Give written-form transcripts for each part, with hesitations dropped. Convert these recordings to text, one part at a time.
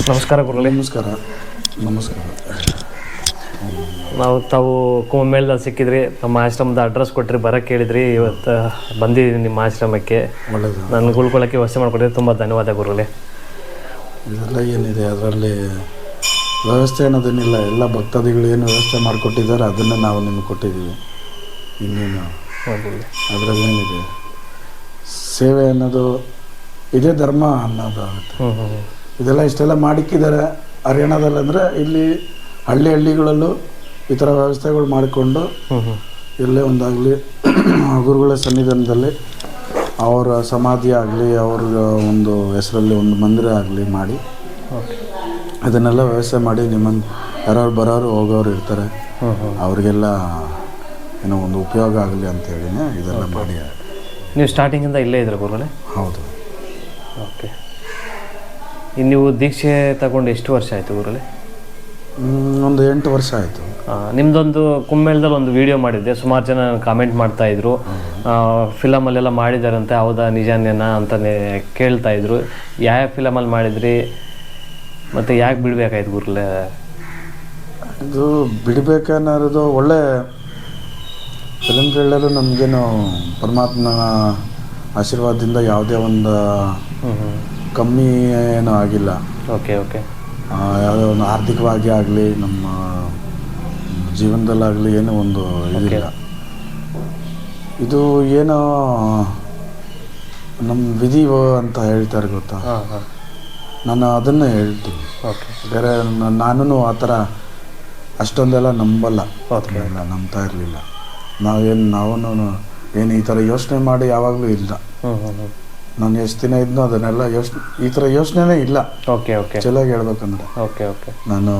ನಮಸ್ಕಾರ ಗುರುಗಳೇ. ನಮಸ್ಕಾರ. ತಾವು ಕುಂಭಮೇಳದಲ್ಲಿ ಸಿಕ್ಕಿದ್ರಿ, ನಮ್ಮ ಆಶ್ರಮದ ಅಡ್ರೆಸ್ ಕೊಟ್ಟರೆ ಬರೋಕ್ಕೆ ಹೇಳಿದ್ರಿ. ಇವತ್ತು ಬಂದಿದ್ದೀನಿ ನಿಮ್ಮ ಆಶ್ರಮಕ್ಕೆ. ಒಳ್ಳೆಯದು. ನನ್ನ ಉಳ್ಕೊಳ್ಳೋಕ್ಕೆ ವ್ಯವಸ್ಥೆ ಮಾಡಿಕೊಟ್ಟಿರಿ, ತುಂಬ ಧನ್ಯವಾದ ಗುರುಗಳೇ. ಇದೆಲ್ಲ ಏನಿದೆ ಅದರಲ್ಲಿ ವ್ಯವಸ್ಥೆ ಅನ್ನೋದೇನಿಲ್ಲ, ಎಲ್ಲ ಭಕ್ತಾದಿಗಳು ಏನು ವ್ಯವಸ್ಥೆ ಮಾಡಿಕೊಟ್ಟಿದ್ದಾರೆ ಅದನ್ನೇ ನಾವು ನಿಮಗೆ ಕೊಟ್ಟಿದ್ದೀವಿ. ಇನ್ನೇನು ಅದರಲ್ಲಿ ಏನಿದೆ, ಸೇವೆ ಅನ್ನೋದು ಇದೇ ಧರ್ಮ ಅನ್ನೋದಾಗುತ್ತೆ. ಇದೆಲ್ಲ ಇಷ್ಟೆಲ್ಲ ಮಾಡಿಕ್ಕಿದ್ದಾರೆ ಹರಿಯಾಣದಲ್ಲಿ. ಅಂದರೆ ಇಲ್ಲಿ ಹಳ್ಳಿಗಳಲ್ಲೂ ಈ ಥರ ವ್ಯವಸ್ಥೆಗಳು ಮಾಡಿಕೊಂಡು ಎಲ್ಲೇ ಒಂದಾಗಲಿ ಗುರುಗಳ ಸನ್ನಿಧಾನದಲ್ಲಿ ಅವರ ಸಮಾಧಿ ಆಗಲಿ, ಅವ್ರ ಒಂದು ಹೆಸರಲ್ಲಿ ಒಂದು ಮಂದಿರ ಆಗಲಿ ಮಾಡಿ ಅದನ್ನೆಲ್ಲ ವ್ಯವಸ್ಥೆ ಮಾಡಿ ನಿಮ್ಮನ್ನು ಯಾರು ಬರೋರು ಹೋಗೋರು ಇರ್ತಾರೆ ಅವ್ರಿಗೆಲ್ಲ ಏನೋ ಒಂದು ಉಪಯೋಗ ಆಗಲಿ ಅಂತೇಳಿನೇ ಇದೆಲ್ಲ ಮಾಡಿ. ನೀವು ಸ್ಟಾರ್ಟಿಂಗಿಂದ ಇಲ್ಲೇ ಇದ್ರೆ ಗುರುಗಳೇ? ಹೌದು. ಓಕೆ. ನೀವು ದೀಕ್ಷೆ ತಗೊಂಡು ಎಷ್ಟು ವರ್ಷ ಆಯಿತು ಗುರುಗಳೇ? ಒಂದು 8 ವರ್ಷ ಆಯಿತು. ನಿಮ್ಮದೊಂದು ಕುಂಭಮೇಳದಲ್ಲಿ ಒಂದು ವಿಡಿಯೋ ಮಾಡಿದ್ದೆ, ಸುಮಾರು ಜನ ಕಾಮೆಂಟ್ ಮಾಡ್ತಾಯಿದ್ರು, ಫಿಲಮಲ್ಲೆಲ್ಲ ಮಾಡಿದಾರಂತೆ, ಹೌದಾ ನಿಜಾನೇನಾ ಅಂತಲೇ ಕೇಳ್ತಾಯಿದ್ರು. ಯಾವ ಫಿಲಮಲ್ಲಿ ಮಾಡಿದ್ರಿ ಮತ್ತು ಯಾಕೆ ಬಿಡಬೇಕಾಯ್ತು ಗುರುಗಳೇ? ಇದು ಬಿಡಬೇಕನ್ನೋದು ಒಳ್ಳೆ ಫಿಲಮ್ ಹೇಳಲು ನಮಗೇನು ಪರಮಾತ್ಮನ ಆಶೀರ್ವಾದದಿಂದ ಯಾವುದೇ ಒಂದು ಕಮ್ಮಿ ಏನೂ ಆಗಿಲ್ಲ. Okay okay. ಯಾವುದೋ ಒಂದು ಆರ್ಥಿಕವಾಗಿ ಆಗಲಿ ನಮ್ಮ ಜೀವನದಲ್ಲಾಗಲಿ ಏನೋ ಒಂದು ಇದಿಲ್ಲ. ಇದು ಏನೋ ನಮ್ಮ ವಿಧಿ ಅಂತ ಹೇಳ್ತಾರೆ ಗೊತ್ತಾ, ನಾನು ಅದನ್ನು ಹೇಳ್ತೀನಿ. ಓಕೆ. ಬೇರೆ ನಾನು ಆ ಥರ ಅಷ್ಟೊಂದೆಲ್ಲ ನಂಬಲ್ಲ, ಎಲ್ಲ ನಂಬ್ತಾ ಇರಲಿಲ್ಲ. ನಾವು ಏನು ಈ ಥರ ಯೋಚನೆ ಮಾಡಿ ಯಾವಾಗಲೂ ಇಲ್ಲ. ನಾನು ಎಷ್ಟು ದಿನ ಇದ್ನೋ ಅದನ್ನೆಲ್ಲ ಈ ಥರ ಯೋಚನೆನೇ ಇಲ್ಲ. Okay okay. ಚೆನ್ನಾಗಿ ಹೇಳ್ಬೇಕಂದ್ರೆ ಓಕೆ ಓಕೆ. ನಾನು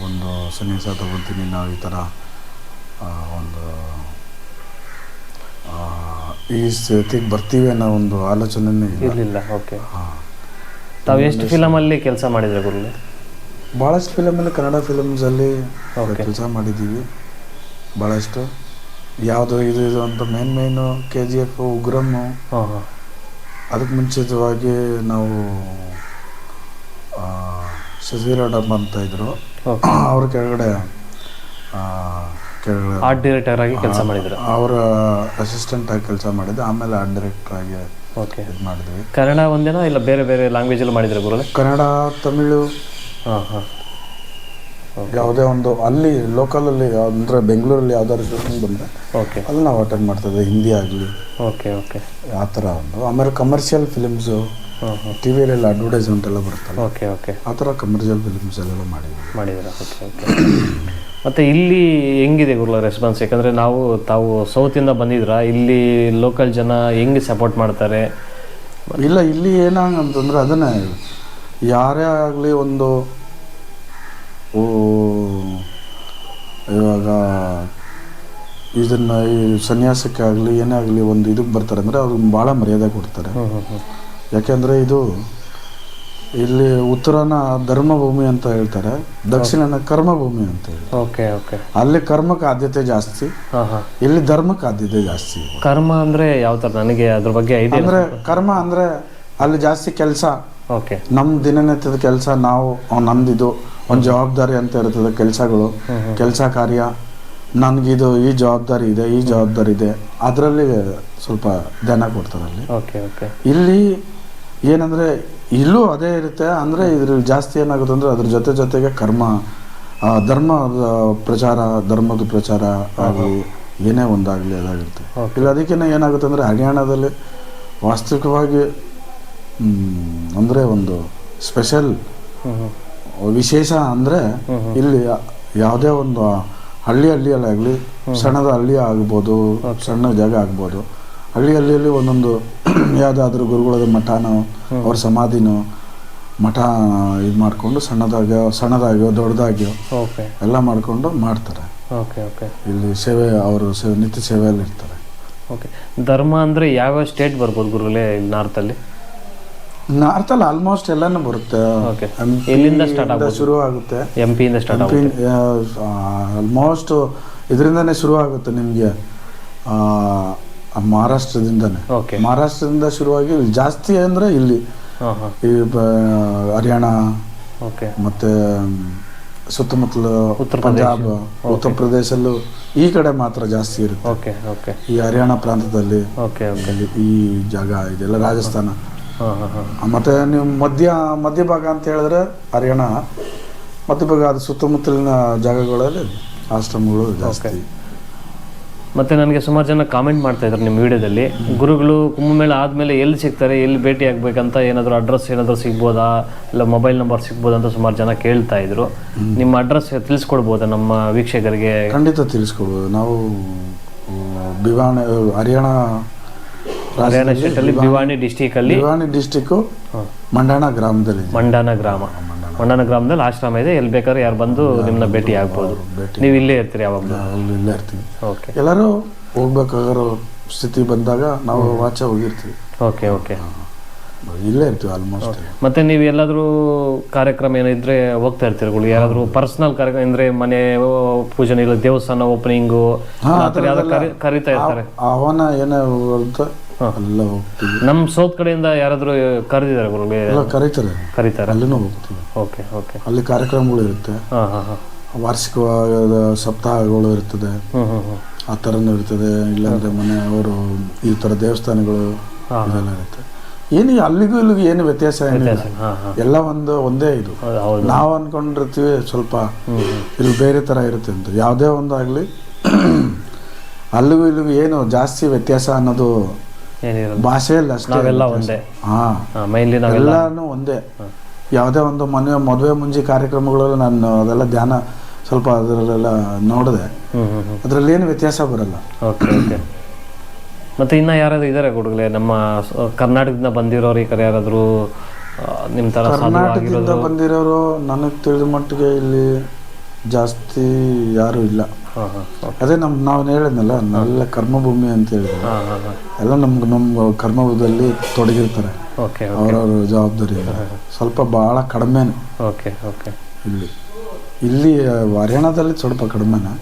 ಒಂದು ಸನ್ಯಾಸ ತಗೊಳ್ತೀನಿ, ನಾವು ಈ ಥರ ಒಂದು ಈ ಸ್ಥಿತಿಗೆ ಬರ್ತೀವಿ ಅನ್ನೋ ಒಂದು ಆಲೋಚನೆನೇ ಇರಲಿಲ್ಲ. ಓಕೆ. ತಾವು ಎಷ್ಟು ಫಿಲಮಲ್ಲಿ ಕೆಲಸ ಮಾಡಿದ್ರೆ ಗುರುಗಳೇ? ಭಾಳಷ್ಟು ಫಿಲಮಲ್ಲಿ, ಕನ್ನಡ ಫಿಲಮ್ಸಲ್ಲಿ ಕೆಲಸ ಮಾಡಿದ್ದೀವಿ ಭಾಳಷ್ಟು. ಯಾವುದು ಇದು ಅಂತ ಮೇನು KGF, ಉಗ್ರಮ್ಮು. ಅದಕ್ಕೆ ಮುಂಚಿತವಾಗಿ ನಾವು ಶಶಿರಾಡಮ್ಮ ಅಂತ ಇದ್ರು, ಅವ್ರ ಕೆಳಗಡೆ ಆರ್ಟ್ ಡೈರೆಕ್ಟರ್ ಆಗಿ ಕೆಲಸ ಮಾಡಿದ್ರು. ಅವರ ಅಸಿಸ್ಟೆಂಟ್ ಆಗಿ ಕೆಲಸ ಮಾಡಿದ್ದೆ. ಆಮೇಲೆ ಆರ್ಟ್ ಡೈರೆಕ್ಟರ್ ಆಗಿ ಇದು ಮಾಡಿದ್ವಿ. ಕನ್ನಡ ಒಂದೇನಾ ಇಲ್ಲ ಬೇರೆ ಬೇರೆ ಲ್ಯಾಂಗ್ವೇಜಲ್ಲಿ ಮಾಡಿದ್ರೆ ಗುರುಗಳೇ? ಕನ್ನಡ, ತಮಿಳು, ಯಾವುದೇ ಒಂದು ಅಲ್ಲಿ ಲೋಕಲಲ್ಲಿ ಅಂದರೆ ಬೆಂಗಳೂರಲ್ಲಿ ಯಾವ್ದಾದ್ರು ಶೂಟಿಂಗ್ ಬಂದರೆ ಓಕೆ ಅಲ್ಲಿ ನಾವು ಅಟೆಂಡ್ ಮಾಡ್ತಿದ್ದೆ, ಹಿಂದಿ ಆಗಲಿ. Okay okay. ಆ ಥರ ಒಂದು. ಆಮೇಲೆ ಕಮರ್ಷಿಯಲ್ ಫಿಲಿಮ್ಸು, ಟಿ ವಿಲೆಲ್ಲ ಅಡ್ವರ್ಟೈಸ್ಮೆಂಟ್ ಎಲ್ಲ ಬರುತ್ತಲ್ಲ, ಓಕೆ ಓಕೆ, ಆ ಥರ ಕಮರ್ಷಿಯಲ್ ಫಿಲಿಮ್ಸ್ ಎಲ್ಲ ಮಾಡಿದ್ದೀರಾ? Okay okay. ಮತ್ತು ಇಲ್ಲಿ ಹೆಂಗಿದೆ ಗುರುಗಳ ರೆಸ್ಪಾನ್ಸ್? ಯಾಕಂದರೆ ತಾವು ಸೌತಿಂದ ಬಂದಿದ್ದೀರಾ, ಇಲ್ಲಿ ಲೋಕಲ್ ಜನ ಹೆಂಗೆ ಸಪೋರ್ಟ್ ಮಾಡ್ತಾರೆ? ಇಲ್ಲ, ಇಲ್ಲಿ ಏನಾಗಂತಂದ್ರೆ ಅದನ್ನೇ ಯಾರೇ ಆಗಲಿ ಒಂದು ಇವಾಗ ಇದನ್ನು ಈ ಸನ್ಯಾಸಕ್ಕೆ ಆಗಲಿ ಏನೇ ಆಗಲಿ ಒಂದು ಇದಕ್ಕೆ ಬರ್ತಾರೆ ಅಂದರೆ ಅವ್ರಿಗೆ ಭಾಳ ಮರ್ಯಾದೆ ಕೊಡ್ತಾರೆ. ಯಾಕೆಂದರೆ ಇದು ಇಲ್ಲಿ ಉತ್ತರನ ಧರ್ಮಭೂಮಿ ಅಂತ ಹೇಳ್ತಾರೆ, ದಕ್ಷಿಣನ ಕರ್ಮಭೂಮಿ ಅಂತ ಹೇಳಿ. Okay okay. ಅಲ್ಲಿ ಕರ್ಮಕ್ಕೆ ಆದ್ಯತೆ ಜಾಸ್ತಿ, ಇಲ್ಲಿ ಧರ್ಮಕ್ಕೆ ಆದ್ಯತೆ ಜಾಸ್ತಿ. ಕರ್ಮ ಅಂದರೆ ಯಾವ ಥರ? ನನಗೆ ಅದ್ರ ಬಗ್ಗೆ ಐಡಿಯಾ. ಅಂದರೆ ಕರ್ಮ ಅಂದರೆ ಅಲ್ಲಿ ಜಾಸ್ತಿ ಕೆಲಸ. ಓಕೆ. ನಮ್ಮ ದಿನನಿತ್ಯದ ಕೆಲಸ, ನಾವು ನಮ್ದಿದು ಒಂದು ಜವಾಬ್ದಾರಿ ಅಂತ ಇರ್ತದೆ, ಕೆಲಸಗಳು, ಕೆಲಸ ಕಾರ್ಯ. ನನಗಿದು ಈ ಜವಾಬ್ದಾರಿ ಇದೆ, ಈ ಜವಾಬ್ದಾರಿ ಇದೆ, ಅದರಲ್ಲಿ ಸ್ವಲ್ಪ ಧ್ಯಾನ ಕೊಡ್ತಾರೆ ಅಲ್ಲಿ. Okay okay. ಇಲ್ಲಿ ಏನಂದರೆ ಇಲ್ಲೂ ಅದೇ ಇರುತ್ತೆ. ಅಂದರೆ ಇದ್ರಲ್ಲಿ ಜಾಸ್ತಿ ಏನಾಗುತ್ತೆ ಅಂದರೆ ಅದ್ರ ಜೊತೆಗೆ ಕರ್ಮ, ಧರ್ಮದ ಪ್ರಚಾರ ಆಗಲಿ ಏನೇ ಒಂದಾಗಲಿ ಅದಾಗಿರುತ್ತೆ. ಇಲ್ಲ ಅದಕ್ಕೇ ಏನಾಗುತ್ತೆ ಅಂದರೆ ಹರಿಯಾಣದಲ್ಲಿ ವಾಸ್ತವಿಕವಾಗಿ ಅಂದರೆ ಒಂದು ಸ್ಪೆಷಲ್ ವಿಶೇಷ ಅಂದರೆ ಇಲ್ಲಿ ಯಾವುದೇ ಒಂದು ಹಳ್ಳಿಯಲ್ಲಾಗಲಿ, ಸಣ್ಣದ ಹಳ್ಳಿ ಆಗ್ಬೋದು, ಸಣ್ಣ ಜಾಗ ಆಗ್ಬೋದು, ಹಳ್ಳಿಯಲ್ಲಿ ಒಂದೊಂದು ಯಾವುದಾದ್ರೂ ಗುರುಗಳದ ಮಠನೋ ಅವ್ರ ಸಮಾಧಿನೋ ಮಠ ಇದು ಮಾಡಿಕೊಂಡು ಸಣ್ಣದಾಗ್ಯೋ ದೊಡ್ಡದಾಗ್ಯೋ ಎಲ್ಲ ಮಾಡಿಕೊಂಡು ಮಾಡ್ತಾರೆ. Okay okay. ಇಲ್ಲಿ ಸೇವೆ, ಅವರು ನಿತ್ಯ ಸೇವೆಯಲ್ಲಿ ಇರ್ತಾರೆ. ಓಕೆ. ಧರ್ಮ ಅಂದರೆ ಯಾವ ಸ್ಟೇಟ್ ಬರ್ಬೋದು ಗುರುಗಳೇ ಇಲ್ಲಿ ನಾರ್ತಲ್ಲಿ? ನಾರ್ತಲ್ಲಿ ಆಲ್ಮೋಸ್ಟ್ ಎಲ್ಲನೂ ಬರುತ್ತೆ. ಎಲ್ಲಿಂದ ಸ್ಟಾರ್ಟ್ ಶುರು ಆಗುತ್ತೆ? MP ಇಂದ ಸ್ಟಾರ್ಟ್ ಆಗುತ್ತೆ. ಆಲ್ಮೋಸ್ಟ್ ಇದರಿಂದನೇ ಶುರು ಆಗುತ್ತೆ ನಿಮಗೆ, ಮಹಾರಾಷ್ಟ್ರದಿಂದನೇ. ಮಹಾರಾಷ್ಟ್ರದಿಂದ ಶುರುವಾಗಿ ಜಾಸ್ತಿ ಅಂದರೆ ಇಲ್ಲಿ ಈ ಹರಿಯಾಣ, ಓಕೆ. ಮತ್ತು ಸುತ್ತಮುತ್ತಲು ಪಂಜಾಬ್, ಉತ್ತರ ಪ್ರದೇಶಲ್ಲೂ ಈ ಕಡೆ ಮಾತ್ರ ಜಾಸ್ತಿ ಇರುತ್ತೆ. Okay okay. ಈ ಹರಿಯಾಣ ಪ್ರಾಂತದಲ್ಲಿ ಓಕೆ ಓಕೆ. ಈ ಜಾಗ ಇದೆಲ್ಲ ರಾಜಸ್ಥಾನ. ಹಾಂ ಹಾಂ ಹಾಂ. ಮತ್ತು ನೀವು ಮಧ್ಯಭಾಗ ಅಂತ ಹೇಳಿದ್ರೆ ಹರಿಯಾಣ, ಮಧ್ಯಭಾಗ ಅದು ಸುತ್ತಮುತ್ತಲಿನ ಜಾಗಗಳಲ್ಲಿ ಆಶ್ರಮಗಳು ಜಾಸ್ತಿ. ಮತ್ತು ನನಗೆ ಸುಮಾರು ಜನ ಕಾಮೆಂಟ್ ಮಾಡ್ತಾಯಿದ್ರು ನಿಮ್ಮ ವಿಡಿಯೋದಲ್ಲಿ, ಗುರುಗಳು ಕುಂಭಮೇಳ ಆದಮೇಲೆ ಎಲ್ಲಿ ಸಿಗ್ತಾರೆ, ಎಲ್ಲಿ ಭೇಟಿ ಆಗಬೇಕಂತ ಏನಾದರೂ ಅಡ್ರೆಸ್ ಏನಾದರೂ ಸಿಗ್ಬೋದಾ, ಇಲ್ಲ ಮೊಬೈಲ್ ನಂಬರ್ ಸಿಗ್ಬೋದಾ ಅಂತ ಸುಮಾರು ಜನ ಕೇಳ್ತಾ ಇದ್ರು. ನಿಮ್ಮ ಅಡ್ರೆಸ್ ತಿಳಿಸ್ಕೊಡ್ಬೋದಾ ನಮ್ಮ ವೀಕ್ಷಕರಿಗೆ? ಖಂಡಿತ ತಿಳಿಸ್ಕೊಡ್ಬೋದು. ನಾವು ಹರಿಯಾಣ ಸ್ಟೇಟಲ್ಲಿ ಭಿವಾನಿ ಡಿಸ್ಟಿಕ್ಕು ಮಂಡಾಣ ಗ್ರಾಮದಲ್ಲಿ. ಮಂಡಾನ ಗ್ರಾಮದಲ್ಲಿ ಆಶ್ರಮ ಇದೆ. ಎಲ್ಲಿ ಬೇಕಾದ್ರೆ ಯಾರು ಬಂದು ನಿಮ್ಮನ್ನ ಭೇಟಿ ಆಗ್ಬೋದು. ನೀವು ಇಲ್ಲೇ ಇರ್ತೀರಿ ಯಾವಾಗಲೂ? ಇಲ್ಲೇ ಇರ್ತೀವಿ. ಓಕೆ. ಎಲ್ಲರೂ ಹೋಗ್ಬೇಕಾಗಿರೋ ಸ್ಥಿತಿ ಬಂದಾಗ ನಾವು ವಾಚ ಹೋಗಿರ್ತೀವಿ. Okay okay. ಇಲ್ಲೇ ಇರ್ತೀವಿ ಆಲ್ಮೋಸ್ಟ್. ಮತ್ತೆ ನೀವು ಎಲ್ಲಾದರೂ ಕಾರ್ಯಕ್ರಮ ಏನಿದ್ರೆ ಹೋಗ್ತಾ ಇರ್ತೀರಿ? ಯಾರಾದರೂ ಪರ್ಸನಲ್ ಕಾರ್ಯಕ್ರಮ ಅಂದರೆ ಮನೆ ಪೂಜನೆ, ಇಲ್ಲ ದೇವಸ್ಥಾನ ಓಪನಿಂಗು, ಕರೀತಾ ಇರ್ತಾರೆ? ಆಹ್ವಾನ ಏನೋ ಎಲ್ಲ ಹೋಗ್ತೀವಿ. ನಮ್ಮ ಸೌತ್ ಕಡೆಯಿಂದ ಯಾರಾದರೂ ಕರೆದಿದ್ದಾರೆ ಗುರುಗಳು? ಕರೀತಾರೆ. ಅಲ್ಲಿನೂ ಹೋಗ್ತೀವಿ. Okay okay. ಅಲ್ಲಿ ಕಾರ್ಯಕ್ರಮಗಳು ಇರುತ್ತೆ. ಹಾಂ ಹಾಂ ಹಾಂ. ವಾರ್ಷಿಕವಾದ ಸಪ್ತಾಹಗಳು ಇರ್ತದೆ, ಆ ಥರನೂ ಇರ್ತದೆ. ಇಲ್ಲಾಂದರೆ ಮನೆಯವರು ಈ ಥರ ದೇವಸ್ಥಾನಗಳು ಇದೆಲ್ಲ ಇರುತ್ತೆ. ಏನು ಅಲ್ಲಿಗೂ ಇಲ್ಲಿಗೂ ಏನು ವ್ಯತ್ಯಾಸ ಏನಿಲ್ಲ, ಎಲ್ಲ ಒಂದೇ ಇದು. ನಾವು ಅಂದ್ಕೊಂಡಿರ್ತೀವಿ ಸ್ವಲ್ಪ ಇಲ್ಲಿ ಬೇರೆ ಥರ ಇರುತ್ತೆ ಅಂತ. ಯಾವುದೇ ಒಂದಾಗಲಿ ಅಲ್ಲಿಗೂ ಇಲ್ಲಿಗೂ ಏನು ಜಾಸ್ತಿ ವ್ಯತ್ಯಾಸ ಅನ್ನೋದು ಭಾಷೆಯಲ್ಲಿ ಅಷ್ಟೇ. ಎಲ್ಲಾನು ಒಂದೇ. ಯಾವುದೇ ಒಂದು ಮದುವೆ ಮುಂಜಿ ಕಾರ್ಯಕ್ರಮಗಳಲ್ಲಿ ನಾನು ಅದೆಲ್ಲ ಧ್ಯಾನ ಸ್ವಲ್ಪ ಅದರಲ್ಲೆಲ್ಲ ನೋಡಿದೆ, ಅದರಲ್ಲಿ ಏನು ವ್ಯತ್ಯಾಸ ಬರಲ್ಲ. ಮತ್ತು ಇನ್ನು ಯಾರಾದರೂ ಇದ್ದಾರೆ ಗುರುಗಳೇ ನಮ್ಮ ಕರ್ನಾಟಕದಿಂದ ಬಂದಿರೋರು? ಈ ಕಡೆ ಯಾರಾದರೂ ನಿಮ್ಮ ಥರ ಕರ್ನಾಟಕದಿಂದ ಬಂದಿರೋರು ನನಗೆ ತಿಳಿದ ಮಟ್ಟಿಗೆ ಇಲ್ಲಿ ಜಾಸ್ತಿ ಯಾರೂ ಇಲ್ಲ. ಅದೇ ನಾವು ಹೇಳಿದ್ನಲ್ಲ, ಎಲ್ಲ ಕರ್ಮಭೂಮಿ ಅಂತ ಹೇಳಿದ್ರು. ಎಲ್ಲ ನಮ್ಮ ಕರ್ಮಭೂಮಿಯಲ್ಲಿ ತೊಡಗಿರ್ತಾರೆ ಅವರವ್ರ ಜವಾಬ್ದಾರಿ. ಸ್ವಲ್ಪ ಭಾಳ ಕಡಿಮೆನೆ ಇಲ್ಲಿ ಹರಿಯಾಣದಲ್ಲಿ ಸ್ವಲ್ಪ ಕಡಿಮೆನೆ.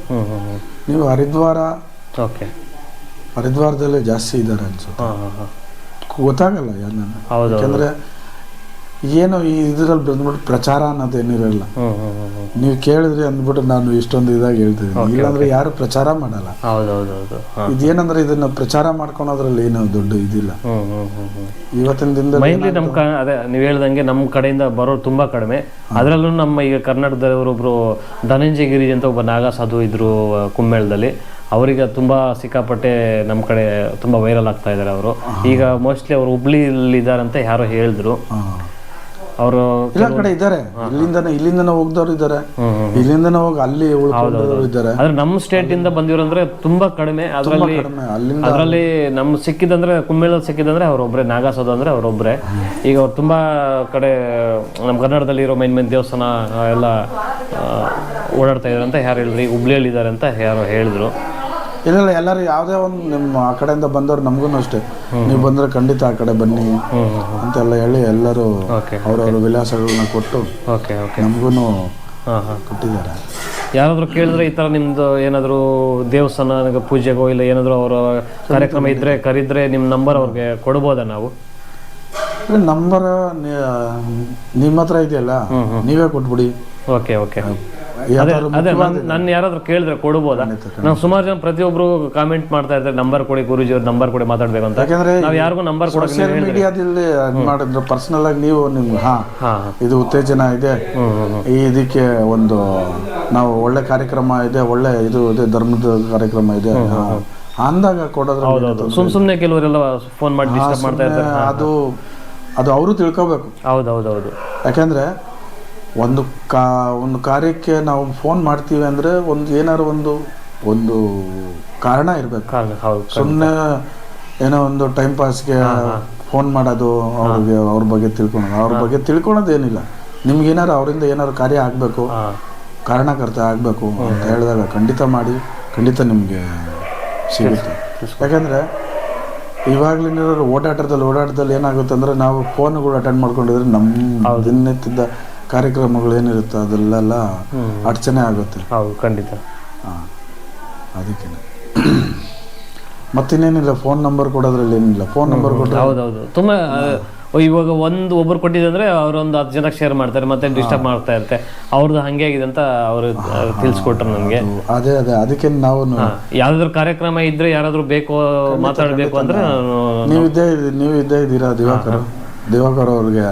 ನೀವು ಹರಿದ್ವಾರದಲ್ಲಿ ಜಾಸ್ತಿ ಇದ್ದಾರೆ ಅನ್ಸುತ್ತೆ, ಗೊತ್ತಾಗಲ್ಲ ಯಾರನ್ನ. ಯಾಕಂದ್ರೆ ಏನು ಈ ಇದರಲ್ಲಿ ಬಂದ್ಬಿಟ್ಟು ಪ್ರಚಾರ ಅನ್ನೋದೇನಿರಲ್ಲ. ನೀವು ಕೇಳಿದ್ರಿ ಅಂದ್ಬಿಟ್ಟು ನಾನು ಇಷ್ಟೊಂದು ಇದಾಗಿ ಹೇಳ್ತಿದ್ದೀನಿ. ಇಲ್ಲಾಂದ್ರೆ ಯಾರು ಪ್ರಚಾರ ಮಾಡಲ್ಲ. ಇದೇನಂದ್ರೆ ಇದನ್ನ ಪ್ರಚಾರ ಮಾಡ್ಕೊಳೋದ್ರಲ್ಲಿ ಏನು ದೊಡ್ಡ ಇದಿಲ್ಲ. ಇವತ್ತಿನ ದಿನದಲ್ಲಿ ಅದೇ ನೀವು ಹೇಳ್ದಂಗೆ ನಮ್ಮ ಕಡೆಯಿಂದ ಬರೋರು ತುಂಬಾ ಕಡಿಮೆ. ಅದರಲ್ಲೂ ನಮ್ಮ ಈಗ ಕರ್ನಾಟಕದವರೊಬ್ರು ಧನಂಜಯ ಗಿರಿ ಅಂತ ಒಬ್ಬ ನಾಗಾ ಸಾಧು ಇದ್ರು ಕುಂಭಮೇಳದಲ್ಲಿ. ಅವರಿಗೆ ತುಂಬ ಸಿಕ್ಕಾಪಟ್ಟೆ ನಮ್ಮ ಕಡೆ ತುಂಬ ವೈರಲ್ ಆಗ್ತಾ ಇದ್ದಾರೆ ಅವರು. ಈಗ ಮೋಸ್ಟ್ಲಿ ಅವರು ಹುಬ್ಳಿಯಲ್ಲಿ ಇದ್ದಾರಂತ ಯಾರೋ ಹೇಳಿದ್ರು. ಅವರು ಎಲ್ಲ ಕಡೆ ಇದ್ದಾರೆ, ಇಲ್ಲಿಂದನೇ ಹೋಗ್ದವ್ರು ಇದ್ದಾರೆ, ಇಲ್ಲಿಂದನೇ ಹೋಗಿ ಅಲ್ಲಿ ಉಳ್ಕೊಂಡವರು ಇದ್ದಾರೆ. ಆದ್ರೆ ನಮ್ಮ ಸ್ಟೇಟ್ ಇಂದ ಬಂದಿರೋಂದ್ರೆ ತುಂಬಾ ಕಡಿಮೆ. ಅದರಲ್ಲಿ ನಮ್ ಸಿಕ್ಕಿದಂದ್ರೆ ಕುಂಭಮೇಳದಲ್ಲಿ ಸಿಕ್ಕಿದಂದ್ರೆ ಅವರೊಬ್ರೆ, ನಾಗಾಸೋದು ಅಂದ್ರೆ ಅವರೊಬ್ರೆ. ಈಗ ಅವ್ರು ತುಂಬಾ ಕಡೆ ನಮ್ಮ ಕನ್ನಡದಲ್ಲಿ ಇರೋ ಮೇನ್ ದೇವಸ್ಥಾನ ಎಲ್ಲ ಓಡಾಡ್ತಾ ಇದಾರೆ ಅಂತ ಯಾರು ಹೇಳಿದ್ರು. ಹುಬ್ಳಿಯಲ್ಲಿ ಇದ್ದಾರೆ ಅಂತ ಯಾರೋ ಹೇಳಿದ್ರು. ಇಲ್ಲ ಎಲ್ಲರೂ ಯಾವುದೇ ಒಂದು ನಿಮ್ಮ ಆ ಕಡೆಯಿಂದ ಬಂದವ್ರು ನಮಗೂ ಅಷ್ಟೇ, ನೀವು ಬಂದರೆ ಖಂಡಿತ ಆ ಕಡೆ ಬನ್ನಿ ಅಂತೆಲ್ಲ ಹೇಳಿ ಎಲ್ಲರೂ ಅವ್ರವ್ರ ವಿಳಾಸಗಳನ್ನ ಕೊಟ್ಟು ನಮಗೂ ಕೊಟ್ಟಿದ್ದಾರೆ. ಯಾರಾದರೂ ಕೇಳಿದ್ರೆ ಈ ಥರ ನಿಮ್ಮದು ಏನಾದರೂ ದೇವಸ್ಥಾನ ಪೂಜೆಗೋ ಇಲ್ಲ ಏನಾದರೂ ಅವರ ಕಾರ್ಯಕ್ರಮ ಇದ್ದರೆ ಕರೆದ್ರೆ ನಿಮ್ಮ ನಂಬರ್ ಅವ್ರಿಗೆ ಕೊಡ್ಬೋದಾ ನಾವು? ನಂಬರ್ ನಿಮ್ಮ ಹತ್ರ ಇದೆಯಲ್ಲ, ನೀವೇ ಕೊಟ್ಬಿಡಿ. Okay okay. ಅದೇ ನನ್ನ ಯಾರಾದ್ರೂ ಕೇಳಿದ್ರೆ ಕೊಡ್ಬೋದಾ? ನಾವು ಸುಮಾರು ಜನ ಪ್ರತಿಯೊಬ್ರು ಕಾಮೆಂಟ್ ಮಾಡ್ತಾ ಇರ್ತಾರೆ, ನಂಬರ್ ಕೊಡಿ ಗುರುಜಿ ಅವ್ರ ನಂಬರ್ ಕೊಡಿ ಮಾತಾಡ್ಬೇಕು ಅಂತ. ನಾವು ಯಾರಿಗೂ ನಂಬರ್ ಸೋಷಿಯಲ್ ಮೀಡಿಯಾದಲ್ಲಿ ಮಾಡಿದ್ರೆ ಪರ್ಸನಲ್ ಆಗಿ ನೀವು ನಿಮ್ಗೆ ಇದು ಉತ್ತೇಜನ ಇದೆ, ಇದಕ್ಕೆ ಒಂದು ನಾವು ಒಳ್ಳೆ ಕಾರ್ಯಕ್ರಮ ಇದೆ, ಒಳ್ಳೆ ಇದು ಇದೆ, ಧರ್ಮದ ಕಾರ್ಯಕ್ರಮ ಇದೆ ಅಂದಾಗ ಕೊಡೋದು. ಸುಮ್ಮನೆ ಕೆಲವರೆಲ್ಲ ಫೋನ್ ಮಾಡಿ ಡಿಸ್ಟರ್ಬ್ ಮಾಡ್ತಾ ಇರ್ತಾರೆ. ಅದು ಅವರು ತಿಳ್ಕೋಬೇಕು. ಹೌದೌದೌದು. ಯಾಕಂದ್ರೆ ಒಂದು ಕಾರ್ಯಕ್ಕೆ ನಾವು ಫೋನ್ ಮಾಡ್ತೀವಿ ಅಂದರೆ ಏನಾದ್ರು ಒಂದು ಕಾರಣ ಇರಬೇಕು. ಸುಮ್ಮನೆ ಏನೋ ಒಂದು ಟೈಮ್ ಪಾಸ್ಗೆ ಫೋನ್ ಮಾಡೋದು, ಅವ್ರ ಬಗ್ಗೆ ತಿಳ್ಕೊಳೋದೇನಿಲ್ಲ. ನಿಮ್ಗೆ ಏನಾರು ಅವರಿಂದ ಏನಾದ್ರು ಕಾರ್ಯ ಆಗಬೇಕು, ಕಾರಣಕರ್ತ ಆಗಬೇಕು ಅಂತ ಹೇಳಿದಾಗ ಖಂಡಿತ ಮಾಡಿ, ಖಂಡಿತ ನಿಮಗೆ ಸಿಗುತ್ತೆ. ಯಾಕಂದರೆ ಇವಾಗಲಿರೋರು ಓಡಾಟದಲ್ಲಿ ಏನಾಗುತ್ತೆ ಅಂದರೆ, ನಾವು ಫೋನ್ಗಳು ಅಟೆಂಡ್ ಮಾಡ್ಕೊಂಡಿದ್ರೆ ನಮ್ಮ ದಿನನಿತ್ಯದ ಕಾರ್ಯಕ್ರಮಗಳು ಏನಿರುತ್ತೆ ಅದೆಲ್ಲ ಅಡಚಣೆ ಆಗುತ್ತೆ. ಖಂಡಿತ. ಅದಕ್ಕೆ ಮತ್ತಿನ್ನೇನಿಲ್ಲ, ಫೋನ್ ನಂಬರ್ ಕೊಡೋದ್ರಲ್ಲಿ ಏನಿಲ್ಲ. ಫೋನ್ ನಂಬರ್ ಕೊಟ್ಟರೆ ಹೌದೌದು ತುಂಬ ಇವಾಗ ಒಬ್ರು ಕೊಟ್ಟಿದ್ರೆ ಅವ್ರೊಂದು 10 ಜನಕ್ಕೆ ಶೇರ್ ಮಾಡ್ತಾರೆ, ಮತ್ತೆ ಡಿಸ್ಟರ್ಬ್ ಮಾಡ್ತಾ ಇರುತ್ತೆ. ಅವ್ರದ್ದು ಹಂಗೆ ಆಗಿದೆ ಅಂತ ಅವರು ತಿಳಿಸ್ಕೊಟ್ರು ನನಗೆ. ಅದೇ ಅದಕ್ಕೆ ನಾವು ಯಾವ್ದಾದ್ರು ಕಾರ್ಯಕ್ರಮ ಇದ್ರೆ ಯಾರಾದ್ರೂ ಬೇಕು ಮಾತಾಡಬೇಕು ಅಂದ್ರೆ ನೀವು ಇದ್ದೇ ಇದ್ದೀರಾ ದಿವಾಕರ್ ಅವ್ರಿಗೆ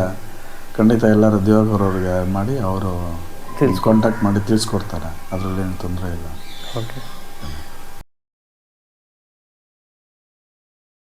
ಖಂಡಿತ ಎಲ್ಲರೂ ದಿವಾಕರ್ ಅವ್ರಿಗೆ ಮಾಡಿ ಅವರು ಕಾಂಟ್ಯಾಕ್ಟ್ ಮಾಡಿ ತಿಳಿಸ್ಕೊಡ್ತಾರೆ, ಅದರಲ್ಲಿ ಏನು ತೊಂದರೆ ಇಲ್ಲ. ಓಕೆ.